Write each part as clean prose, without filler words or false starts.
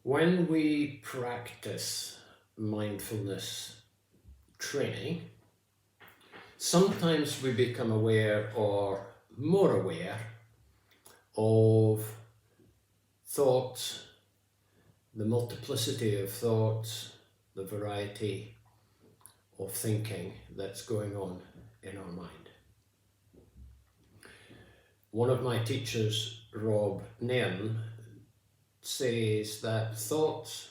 When we practice mindfulness training, sometimes we become aware or more aware of thoughts, the multiplicity of thoughts, the variety of thinking that's going on in our mind. One of my teachers, Rob Nairn, says that thoughts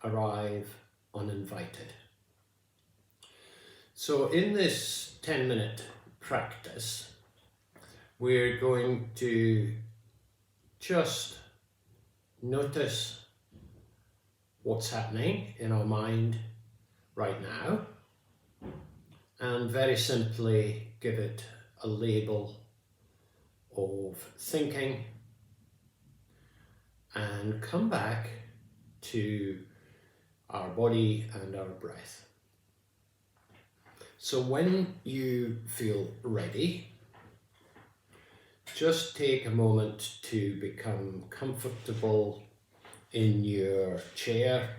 arrive uninvited. So in this 10-minute practice, we're going to just notice what's happening in our mind right now and very simply give it a label of thinking and come back to our body and our breath. So when you feel ready, just take a moment to become comfortable in your chair,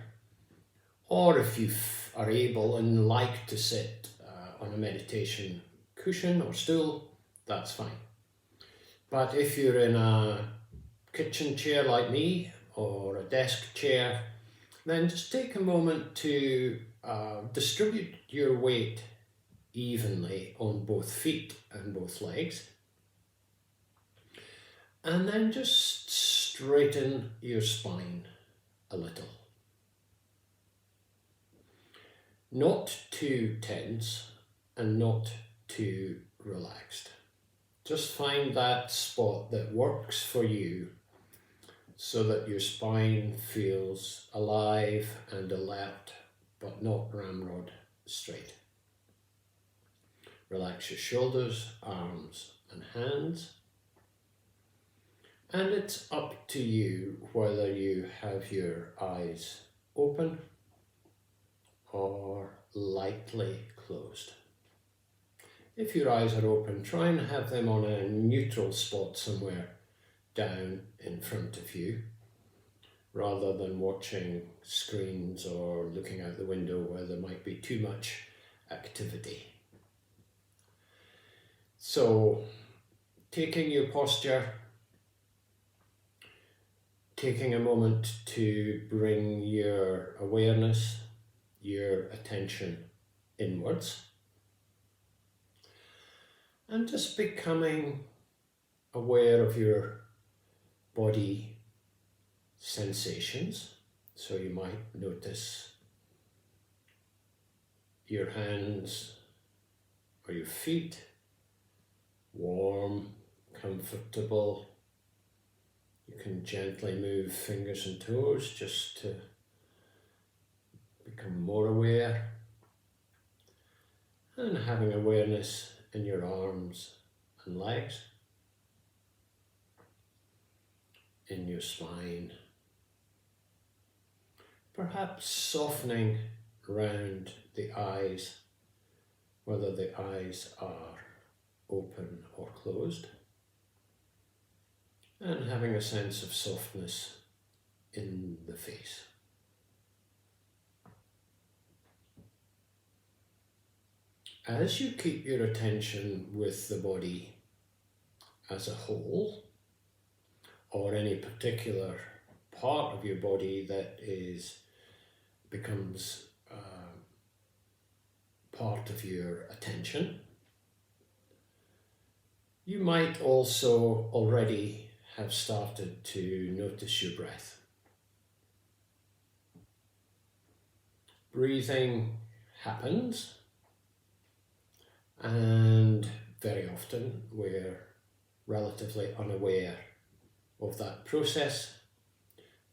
or if you are able and like to sit on a meditation cushion or stool, that's fine. But if you're in a kitchen chair like me or a desk chair, then just take a moment to distribute your weight evenly on both feet and both legs, and then just straighten your spine a little. Not too tense and not too relaxed. Just find that spot that works for you so that your spine feels alive and alert, but not ramrod straight. Relax your shoulders, arms and hands. And it's up to you whether you have your eyes open or lightly closed. If your eyes are open, try and have them on a neutral spot somewhere down in front of you, rather than watching screens or looking out the window where there might be too much activity. So, taking your posture, taking a moment to bring your awareness, your attention inwards, and just becoming aware of your body sensations. So you might notice your hands or your feet warm, comfortable. You can gently move fingers and toes just to become more aware, and having awareness in your arms and legs, in your spine, perhaps softening around the eyes, whether the eyes are open or closed, and having a sense of softness in the face. As you keep your attention with the body as a whole, or any particular part of your body that becomes part of your attention, you might also already have started to notice your breath. Breathing happens, and very often we're relatively unaware of that process.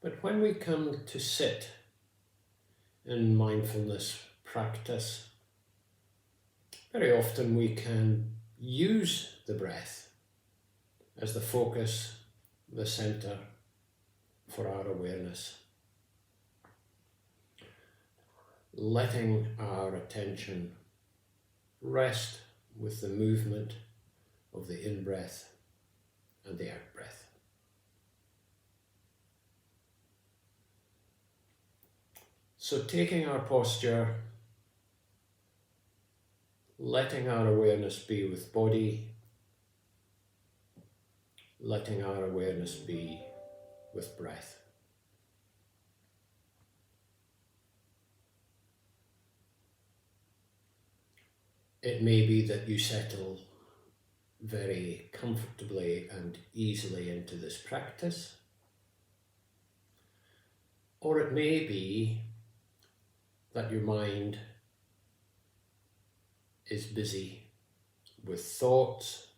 But when we come to sit in mindfulness practice, very often we can use the breath as the focus, the center for our awareness. Letting our attention rest with the movement of the in-breath and the out-breath. So taking our posture, letting our awareness be with body, letting our awareness be with breath. It may be that you settle very comfortably and easily into this practice, or it may be that your mind is busy with thoughts,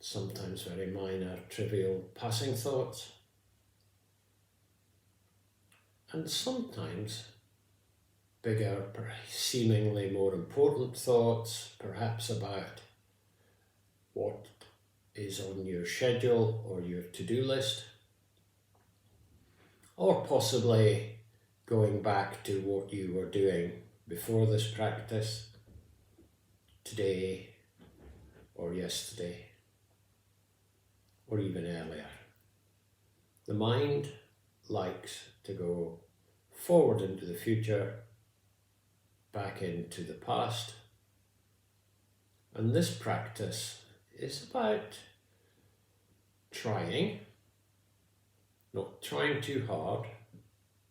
sometimes very minor, trivial, passing thoughts, and sometimes bigger, seemingly more important thoughts, perhaps about what is on your schedule or your to-do list, or possibly going back to what you were doing before this practice, today or yesterday, or even earlier. The mind likes to go forward into the future, back into the past, and this practice is about trying, not trying too hard,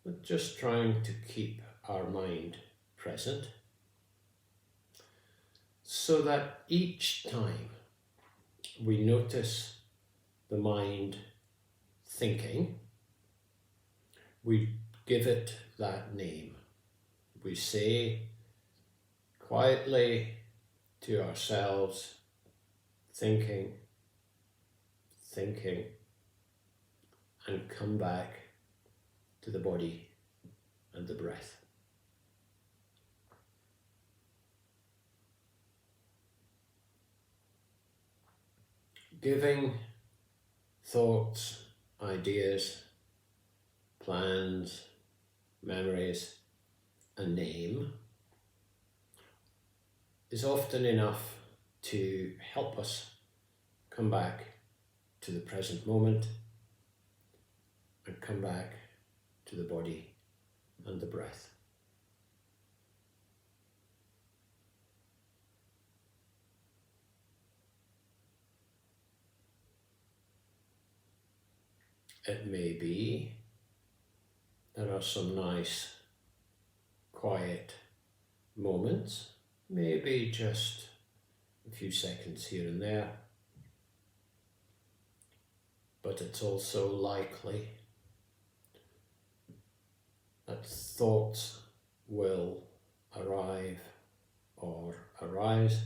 but just trying to keep our mind present, so that each time we notice the mind thinking, we give it that name. We say quietly to ourselves, thinking, and come back to the body and the breath. Giving thoughts, ideas, plans, memories a name is often enough to help us come back to the present moment and come back to the body and the breath. It may be there are some nice quiet moments, maybe just a few seconds here and there, but it's also likely that thoughts will arrive or arise,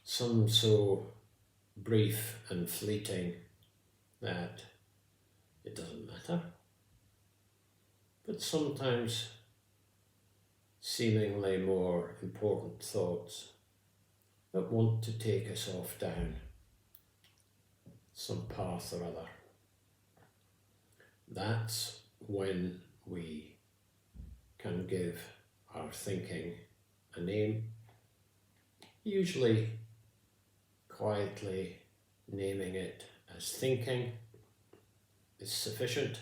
some so brief and fleeting that it doesn't matter, but sometimes seemingly more important thoughts that want to take us off down some path or other. That's when we can give our thinking a name, usually quietly naming it as thinking is sufficient,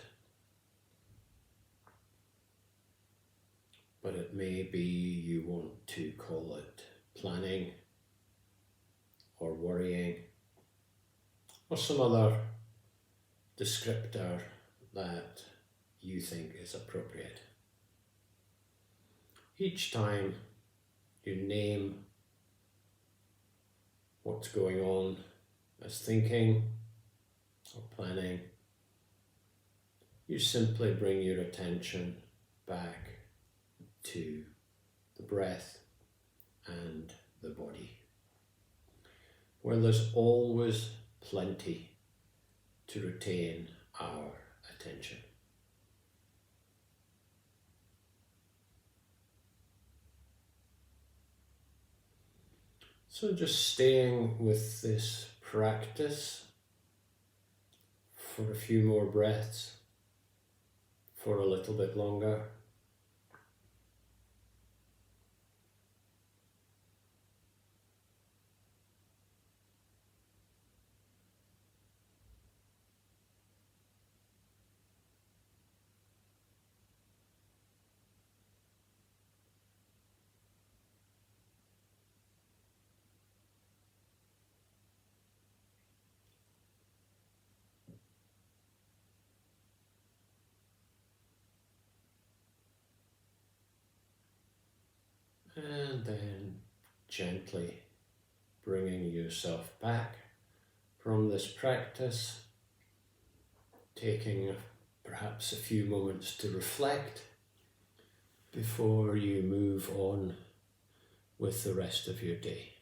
but it may be you want to call it planning or worrying or some other descriptor that you think is appropriate. Each time you name what's going on as thinking or planning, you simply bring your attention back to the breath and the body, where there's always plenty to retain our attention. So just staying with this practice for a few more breaths, for a little bit longer. And then gently bringing yourself back from this practice, taking perhaps a few moments to reflect before you move on with the rest of your day.